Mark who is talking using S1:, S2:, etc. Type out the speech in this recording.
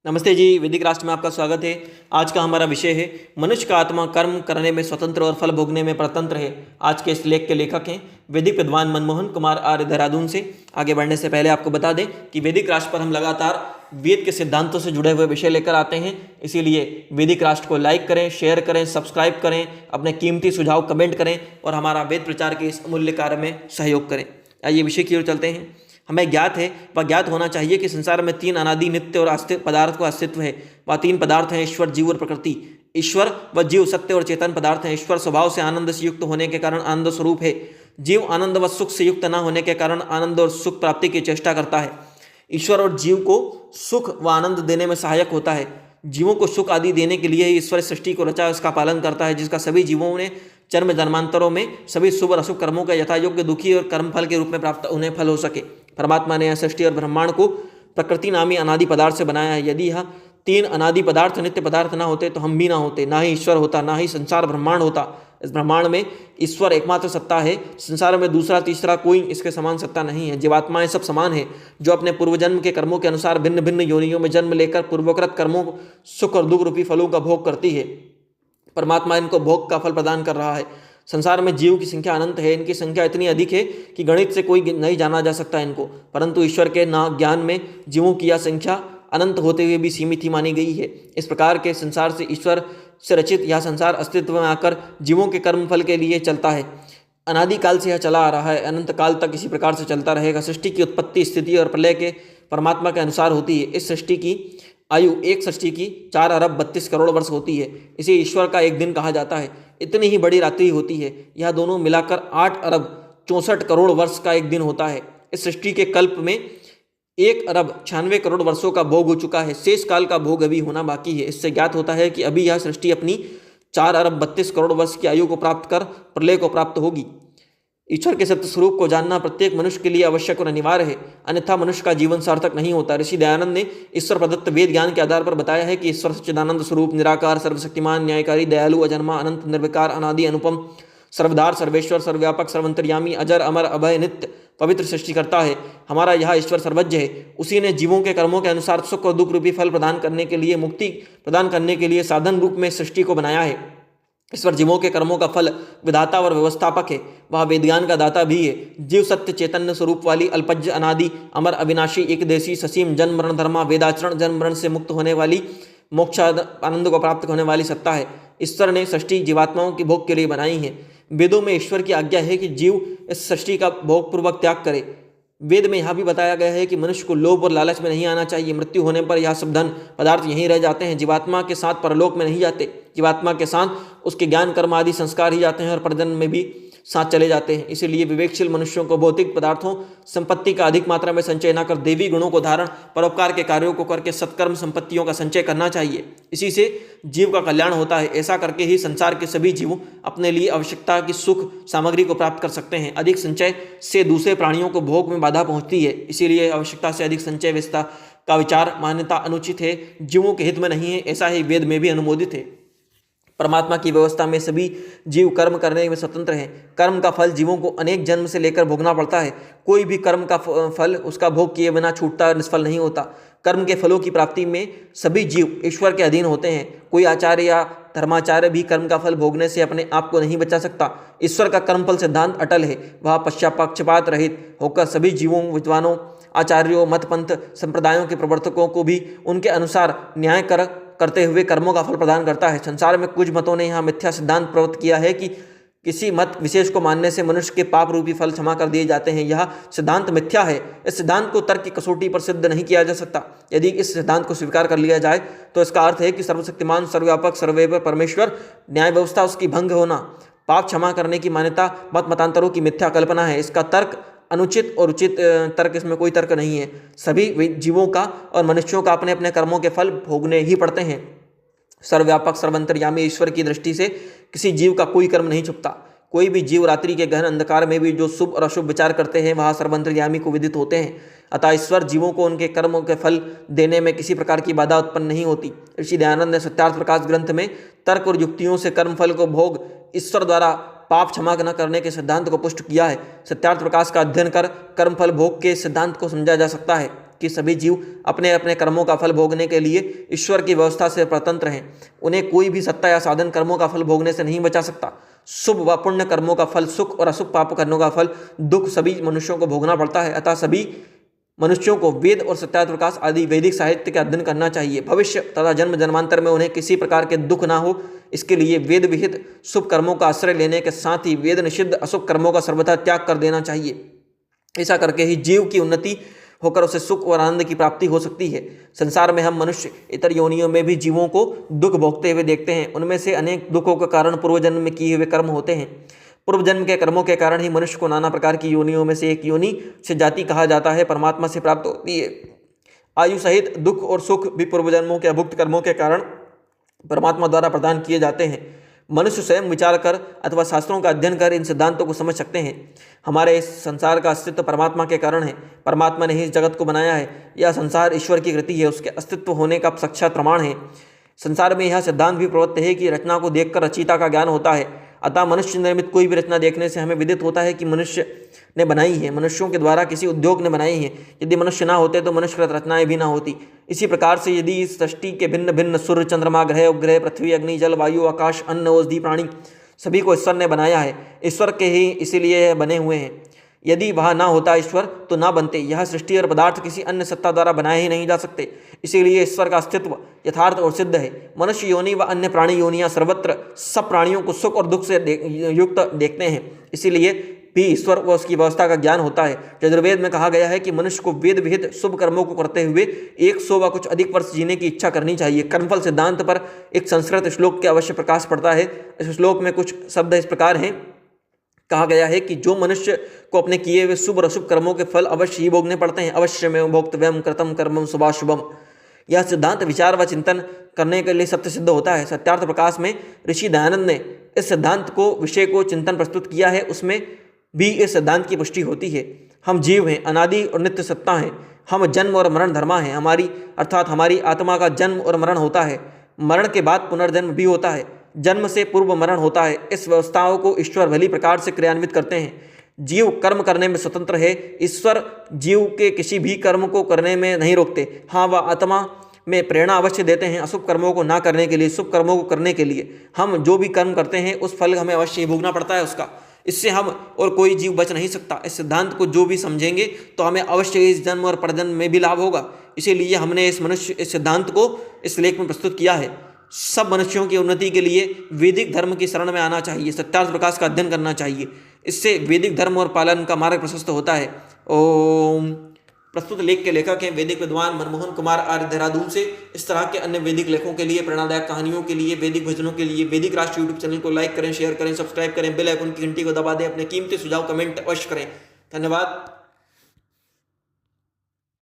S1: नमस्ते जी, वैदिक राष्ट्र में आपका स्वागत है। आज का हमारा विषय है मनुष्य का आत्मा कर्म करने में स्वतंत्र और फल भोगने में परतंत्र है। आज के इस लेख के लेखक हैं वैदिक विद्वान मनमोहन कुमार आर्य, देहरादून से। आगे बढ़ने से पहले आपको बता दें कि वैदिक राष्ट्र पर हम लगातार वेद के सिद्धांतों से जुड़े हुए विषय लेकर आते हैं, इसीलिए वैदिक राष्ट्र को लाइक करें, शेयर करें, सब्सक्राइब करें, अपने कीमती सुझाव कमेंट करें और हमारा वेद प्रचार के इस अमूल्य कार्य में सहयोग करें। आइए विषय की ओर चलते हैं। हमें ज्ञात है व ज्ञात होना चाहिए कि संसार में तीन अनादि नित्य और अस्तित्व पदार्थ का अस्तित्व है। वह तीन पदार्थ हैं ईश्वर, जीव और प्रकृति। ईश्वर व जीव सत्य और चेतन पदार्थ हैं। ईश्वर स्वभाव से आनंद से युक्त होने के कारण आनंद स्वरूप है। जीव आनंद व सुख से युक्त न होने के कारण आनंद और सुख प्राप्ति की चेष्टा करता है। ईश्वर और जीव को सुख व आनंद देने में सहायक होता है। जीवों को सुख आदि देने के लिए ईश्वर सृष्टि को रचा, उसका पालन करता है, जिसका सभी जीवों ने जन्म जन्मांतरों में सभी शुभ और अशुभ कर्मों का यथायोग्य दुखी और कर्मफल के रूप में प्राप्त उन्हें फल हो सके। परमात्मा ने यह सृष्टि और ब्रह्मांड को प्रकृति नामी अनादि पदार्थ से बनाया है। यदि यह तीन अनादि पदार्थ नित्य पदार्थ ना होते तो हम भी ना होते, ना ही ईश्वर होता, ना ही संसार ब्रह्मांड होता। इस ब्रह्मांड में ईश्वर एकमात्र सत्ता है। संसार में दूसरा तीसरा कोई इसके समान सत्ता नहीं है। जीवात्माएं सब समान है, जो अपने पूर्वजन्म के कर्मों के अनुसार भिन्न भिन्न योनियों में जन्म लेकर पूर्वकृत कर्मों सुख और दुख रूपी फलों का भोग करती है। परमात्मा इनको भोग का फल प्रदान कर रहा है। संसार में जीव की संख्या अनंत है। इनकी संख्या इतनी अधिक है कि गणित से कोई नहीं जाना जा सकता इनको, परंतु ईश्वर के ना ज्ञान में जीवों की यह संख्या अनंत होते हुए भी सीमित ही मानी गई है। इस प्रकार के संसार से ईश्वर से रचित यह संसार अस्तित्व में आकर जीवों के कर्म फल के लिए चलता है। अनादिकाल से यह चला आ रहा है, अनंत काल तक इसी प्रकार से चलता रहेगा। सृष्टि की उत्पत्ति, स्थिति और प्रलय के परमात्मा के अनुसार होती है। इस सृष्टि की आयु एक सृष्टि की 4 अरब 32 करोड़ वर्ष होती है। इसे ईश्वर का एक दिन कहा जाता है। इतनी ही बड़ी रात्रि होती है। यह दोनों मिलाकर 8 अरब 64 करोड़ वर्ष का एक दिन होता है। इस सृष्टि के कल्प में 1 अरब 96 करोड़ वर्षों का भोग हो चुका है। शेष काल का भोग अभी होना बाकी है। इससे ज्ञात होता है कि अभी यह सृष्टि अपनी 4 अरब 32 करोड़ वर्ष की आयु को प्राप्त कर प्रलय को प्राप्त होगी। ईश्वर के सत्य स्वरूप को जानना प्रत्येक मनुष्य के लिए आवश्यक और अनिवार्य है, अन्यथा मनुष्य का जीवन सार्थक नहीं होता। ऋषि दयानंद ने ईश्वर प्रदत्त वेद ज्ञान के आधार पर बताया है कि ईश्वर सच्चिदानंद स्वरूप, निराकार, सर्वशक्तिमान, न्यायकारी, दयालु, अजन्मा, अनंत, निर्विकार, अनादि, अनुपम, सर्वधार, सर्वेश्वर, सर्वव्यापक, सर्वंतर्यामी, अजर, अमर, अभय, नित्य, पवित्र सृष्टि करता है। हमारा यह ईश्वर सर्वज्ञ है। उसी ने जीवों के कर्मों के अनुसार सुख और दुख रूपी फल प्रदान करने के लिए, मुक्ति प्रदान करने के लिए साधन रूप में सृष्टि को बनाया है। ईश्वर जीवों के कर्मों का फल विधाता और व्यवस्थापक है। वह वेदज्ञान का दाता भी है। जीव सत्य चैतन्य स्वरूप वाली अल्पज्य, अनादि, अमर, अविनाशी, एकदेशी, ससीम, जन्म मरण धर्मा, वेदाचरण, जन्म मरण से मुक्त होने वाली, मोक्ष आनंद को प्राप्त होने वाली सत्ता है। ईश्वर ने सृष्टि जीवात्माओं की भोग के लिए बनाई है। वेदों में ईश्वर की आज्ञा है कि जीव इस सृष्टि का भोग पूर्वक त्याग करे। वेद में यह भी बताया गया है कि मनुष्य को लोभ और लालच में नहीं आना चाहिए। मृत्यु होने पर यह सब धन पदार्थ यहीं रह जाते हैं, जीवात्मा के साथ परलोक में नहीं जाते। जीवात्मा के साथ उसके ज्ञान कर्म आदि संस्कार ही जाते हैं और परजन्म में भी साथ चले जाते हैं। इसीलिए विवेकशील मनुष्यों को भौतिक पदार्थों संपत्ति का अधिक मात्रा में संचय न कर देवी गुणों को धारण, परोपकार के कार्यों को करके सत्कर्म संपत्तियों का संचय करना चाहिए। इसी से जीव का कल्याण होता है। ऐसा करके ही संसार के सभी जीव अपने लिए आवश्यकता की सुख सामग्री को प्राप्त कर सकते हैं। अधिक संचय से दूसरे प्राणियों को भोग में बाधा पहुंचती है। इसीलिए आवश्यकता से अधिक संचय व्यवस्था का विचार मान्यता अनुचित है, जीवों के हित में नहीं है। ऐसा ही वेद में भी अनुमोदित है। परमात्मा की व्यवस्था में सभी जीव कर्म करने में स्वतंत्र हैं। कर्म का फल जीवों को अनेक जन्म से लेकर भोगना पड़ता है। कोई भी कर्म का फल उसका भोग किए बिना छूटता, निष्फल नहीं होता। कर्म के फलों की प्राप्ति में सभी जीव ईश्वर के अधीन होते हैं। कोई आचार्य या धर्माचार्य भी कर्म का फल भोगने से अपने आप को नहीं बचा सकता। ईश्वर का कर्मफल सिद्धांत अटल है। वह पक्षपात रहित होकर सभी जीवों, विद्वानों, आचार्यों, मतपंथ संप्रदायों के प्रवर्तकों को भी उनके अनुसार न्याय करते हुए कर्मों का फल प्रदान करता है। संसार में कुछ मतों ने यह मिथ्या सिद्धांत प्रवृत्त किया है कि किसी मत विशेष को मानने से मनुष्य के पाप रूपी फल क्षमा कर दिए जाते हैं। यह सिद्धांत मिथ्या है। इस सिद्धांत को तर्क की कसौटी पर सिद्ध नहीं किया जा सकता। यदि इस सिद्धांत को स्वीकार कर लिया जाए तो इसका अर्थ है कि सर्वशक्तिमान, सर्वव्यापक, सर्वैव परमेश्वर, न्याय व्यवस्था उसकी भंग होना, पाप क्षमा करने की मान्यता मत मतांतरों की मिथ्या कल्पना है। इसका तर्क अनुचित और उचित तर्क, इसमें कोई तर्क नहीं है। सभी जीवों का और मनुष्यों का अपने अपने कर्मों के फल भोगने ही पड़ते हैं। सर्वव्यापक, सर्वंतर्यामी ईश्वर की दृष्टि से किसी जीव का कोई कर्म नहीं छुपता। कोई भी जीव रात्रि के गहन अंधकार में भी जो शुभ और अशुभ विचार करते हैं, वह सर्वंतर्यामी को विदित होते हैं। अतः ईश्वर जीवों को उनके कर्मों के फल देने में किसी प्रकार की बाधा उत्पन्न नहीं होती। ऋषि दयानंद ने सत्यार्थ प्रकाश ग्रंथ में तर्क और युक्तियों से कर्म फल को भोग ईश्वर द्वारा पाप क्षमा न करने के सिद्धांत को पुष्ट किया है। सत्यार्थ प्रकाश का अध्ययन कर कर्मफल भोग के सिद्धांत को समझा जा सकता है। कि सभी जीव अपने अपने कर्मों का फल भोगने के लिए ईश्वर की व्यवस्था से स्वतंत्र हैं। उन्हें कोई भी सत्ता या साधन कर्मों का फल भोगने से नहीं बचा सकता। शुभ व पुण्य कर्मों का फल सुख और अशुभ पाप कर्मों का फल दुख सभी मनुष्यों को भोगना पड़ता है। अतः सभी मनुष्यों को वेद और सत्यार्थ प्रकाश आदि वैदिक साहित्य का अध्ययन करना चाहिए। भविष्य तथा जन्म जन्मांतर में उन्हें किसी प्रकार के दुख ना हो, इसके लिए वेद विहित शुभ कर्मों का आश्रय लेने के साथ ही वेद निषिद्ध अशुभ कर्मों का सर्वथा त्याग कर देना चाहिए। ऐसा करके ही जीव की उन्नति होकर उसे सुख और आनंद की प्राप्ति हो सकती है। संसार में हम मनुष्य इतर योनियों में भी जीवों को दुख भोगते हुए देखते हैं। उनमें से अनेक दुखों का कारण पूर्व जन्म में किए हुए कर्म होते हैं। पूर्व जन्म के कर्मों के कारण ही मनुष्य को नाना प्रकार की योनियों में से एक योनि से जाति कहा जाता है परमात्मा से प्राप्त होती है। आयु सहित दुख और सुख भी पूर्व जन्मों के अभुक्त कर्मों के कारण परमात्मा द्वारा प्रदान किए जाते हैं। मनुष्य स्वयं विचार कर अथवा शास्त्रों का अध्ययन कर इन सिद्धांतों को समझ सकते हैं। हमारे इस संसार का अस्तित्व परमात्मा के कारण है। परमात्मा ने ही इस जगत को बनाया है। यह संसार ईश्वर की कृति है, उसके अस्तित्व होने का साक्षात प्रमाण है। संसार में यह सिद्धांत भी प्रवृत्त है कि रचना को देखकर रचयिता का ज्ञान होता है। अतः मनुष्य निर्मित कोई भी रचना देखने से हमें विदित होता है कि मनुष्य ने बनाई है, मनुष्यों के द्वारा किसी उद्योग ने बनाई है। यदि मनुष्य ना होते तो मनुष्यकृत रचनाएं भी ना होती। इसी प्रकार से यदि इस सृष्टि के भिन्न भिन्न सूर्य चंद्रमा ग्रह उपग्रह पृथ्वी अग्नि जल वायु आकाश अन्न औषधि प्राणी सभी को ईश्वर ने बनाया है। ईश्वर के ही इसीलिए बने हुए हैं। यदि वह ना होता ईश्वर तो ना बनते। यह सृष्टि और पदार्थ किसी अन्य सत्ता द्वारा बनाए ही नहीं जा सकते। इसीलिए ईश्वर का अस्तित्व यथार्थ और सिद्ध है। मनुष्य योनि व अन्य प्राणी योनियां सर्वत्र सब प्राणियों को सुख और दुख से युक्त देखते हैं। इसीलिए भी ईश्वर व उसकी व्यवस्था का ज्ञान होता है। यजुर्वेद में कहा गया है कि मनुष्य को वेद विहित शुभ कर्मों को करते हुए 100 व कुछ अधिक वर्ष जीने की इच्छा करनी चाहिए। कर्मफल सिद्धांत पर एक संस्कृत श्लोक के अवश्य प्रकाश पड़ता है। इस श्लोक में कुछ शब्द इस प्रकार हैं। कहा गया है कि जो मनुष्य को अपने किए हुए शुभ और अशुभ कर्मों के फल अवश्य ही भोगने पड़ते हैं। अवश्य में भोक्तव्यम कृतम कर्मम शुभाशुभम। यह सिद्धांत विचार व चिंतन करने के लिए सत्य सिद्ध होता है। सत्यार्थ प्रकाश में ऋषि दयानंद ने इस सिद्धांत को विषय को चिंतन प्रस्तुत किया है। उसमें भी इस सिद्धांत की पुष्टि होती है। हम जीव हैं, अनादि और नित्य सत्ता हैं। हम जन्म और मरण धर्मा हैं। हमारी आत्मा का जन्म और मरण होता है। मरण के बाद पुनर्जन्म भी होता है। जन्म से पूर्व मरण होता है। इस व्यवस्थाओं को ईश्वर भली प्रकार से क्रियान्वित करते हैं। जीव कर्म करने में स्वतंत्र है। ईश्वर जीव के किसी भी कर्म को करने में नहीं रोकते। हाँ, वह आत्मा में प्रेरणा अवश्य देते हैं अशुभ कर्मों को ना करने के लिए, शुभ कर्मों को करने के लिए। हम जो भी कर्म करते हैं उस फल हमें अवश्य ही भोगना पड़ता है उसका। इससे हम और कोई जीव बच नहीं सकता। इस सिद्धांत को जो भी समझेंगे तो हमें अवश्य इस जन्म और परजन्म में भी लाभ होगा। इसीलिए हमने इस सिद्धांत को इस लेख में प्रस्तुत किया है। सब मनुष्यों की उन्नति के लिए वैदिक धर्म की शरण में आना चाहिए, सत्यार्थ प्रकाश का अध्ययन करना चाहिए। इससे वैदिक धर्म और पालन का मार्ग प्रशस्त होता है। ओम। प्रस्तुत लेख के लेखक हैं वैदिक विद्वान मनमोहन कुमार आर्य, देहरादून से। इस तरह के अन्य वैदिक लेखों के लिए, प्रेरणादायक कहानियों के लिए, वैदिक भजनों के लिए वैदिक राष्ट्र यूट्यूब चैनल को लाइक करें, शेयर करें, सब्सक्राइब करें, बेल आइकन की घंटी को दबा दें। अपने कीमती सुझाव कमेंट अवश्य करें। धन्यवाद।